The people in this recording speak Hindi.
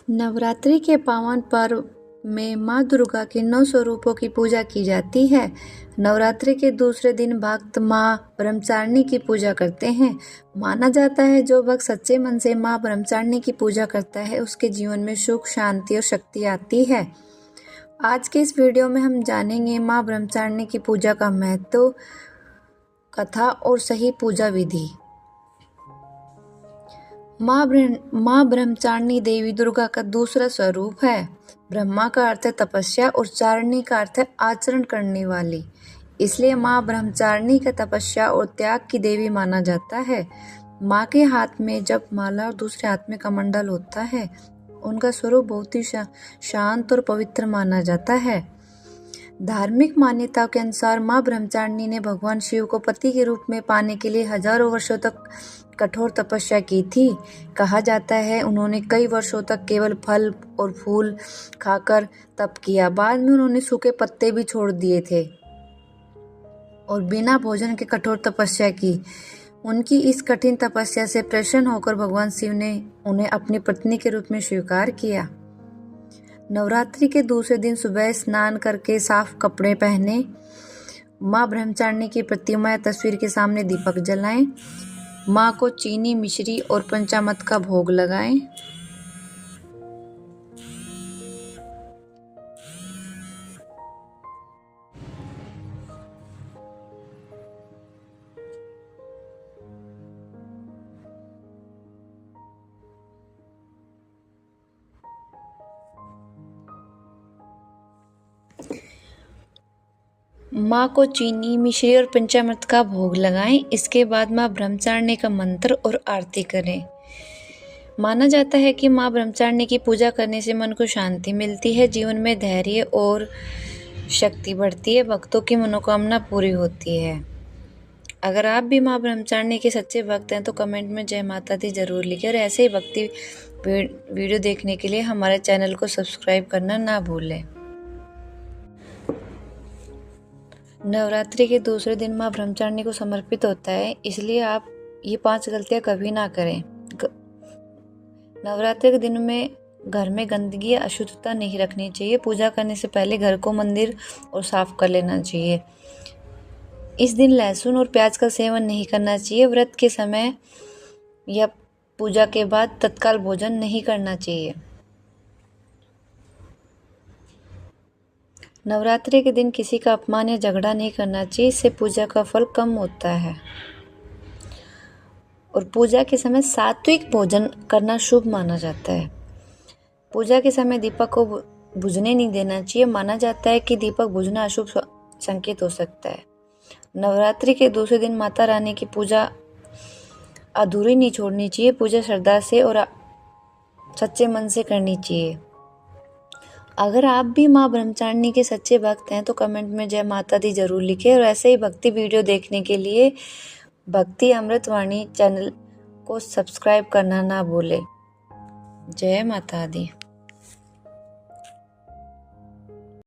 नवरात्रि के पावन पर्व में माँ दुर्गा के 9 स्वरूपों की पूजा की जाती है। नवरात्रि के दूसरे दिन भक्त माँ ब्रह्मचारिणी की पूजा करते हैं। माना जाता है जो भक्त सच्चे मन से माँ ब्रह्मचारिणी की पूजा करता है उसके जीवन में सुख, शांति और शक्ति आती है। आज के इस वीडियो में हम जानेंगे माँ ब्रह्मचारिणी की पूजा का महत्व, कथा और सही पूजा विधि। माँ ब्रह्मचारिणी देवी दुर्गा का दूसरा स्वरूप है। ब्रह्मा का अर्थ है तपस्या और चारिणी का अर्थ है आचरण करने वाली, इसलिए माँ ब्रह्मचारिणी का तपस्या और त्याग की देवी माना जाता है। माँ के हाथ में जप माला और दूसरे हाथ में कमंडल होता है। उनका स्वरूप बहुत ही शांत और पवित्र माना जाता है। धार्मिक मान्यताओं के अनुसार माँ ब्रह्मचारिणी ने भगवान शिव को पति के रूप में पाने के लिए हजारों वर्षों तक कठोर तपस्या की थी। कहा जाता है उन्होंने कई वर्षों तक केवल फल और फूल खाकर तप किया। बाद में उन्होंने सूखे पत्ते भी छोड़ दिए थे और बिना भोजन के कठोर तपस्या की। उनकी इस कठिन तपस्या से प्रसन्न होकर भगवान शिव ने उन्हें अपनी पत्नी के रूप में स्वीकार किया। नवरात्रि के दूसरे दिन सुबह स्नान करके साफ कपड़े पहने माँ ब्रह्मचारिणी की प्रतिमा या तस्वीर के सामने दीपक जलाएं। माँ को चीनी, मिश्री और पंचामृत का भोग लगाएं। माँ को चीनी, मिश्री और पंचामृत का भोग लगाएं। इसके बाद माँ ब्रह्मचारिणी का मंत्र और आरती करें। माना जाता है कि माँ ब्रह्मचारिणी की पूजा करने से मन को शांति मिलती है, जीवन में धैर्य और शक्ति बढ़ती है, भक्तों की मनोकामना पूरी होती है। अगर आप भी माँ ब्रह्मचारिणी के सच्चे भक्त हैं तो कमेंट में जय माता दी जरूर लिखें और ऐसे ही भक्ति वीडियो देखने के लिए हमारे चैनल को सब्सक्राइब करना ना भूलें। नवरात्रि के दूसरे दिन माँ ब्रह्मचारिणी को समर्पित होता है, इसलिए आप ये 5 गलतियाँ कभी ना करें। नवरात्रि के दिन में घर में गंदगी या अशुद्धता नहीं रखनी चाहिए। पूजा करने से पहले घर को मंदिर और साफ कर लेना चाहिए। इस दिन लहसुन और प्याज का सेवन नहीं करना चाहिए। व्रत के समय या पूजा के बाद तत्काल भोजन नहीं करना चाहिए। नवरात्रि के दिन किसी का अपमान या झगड़ा नहीं करना चाहिए, इससे पूजा का फल कम होता है। और पूजा के समय सात्विक भोजन करना शुभ माना जाता है। पूजा के समय दीपक को बुझने नहीं देना चाहिए। माना जाता है कि दीपक बुझना अशुभ संकेत हो सकता है। नवरात्रि के दूसरे दिन माता रानी की पूजा अधूरी नहीं छोड़नी चाहिए। पूजा श्रद्धा से और सच्चे मन से करनी चाहिए। अगर आप भी माँ ब्रह्मचारिणी के सच्चे भक्त हैं तो कमेंट में जय माता दी जरूर लिखें और ऐसे ही भक्ति वीडियो देखने के लिए भक्ति अमृतवाणी चैनल को सब्सक्राइब करना ना भूलें। जय माता दी।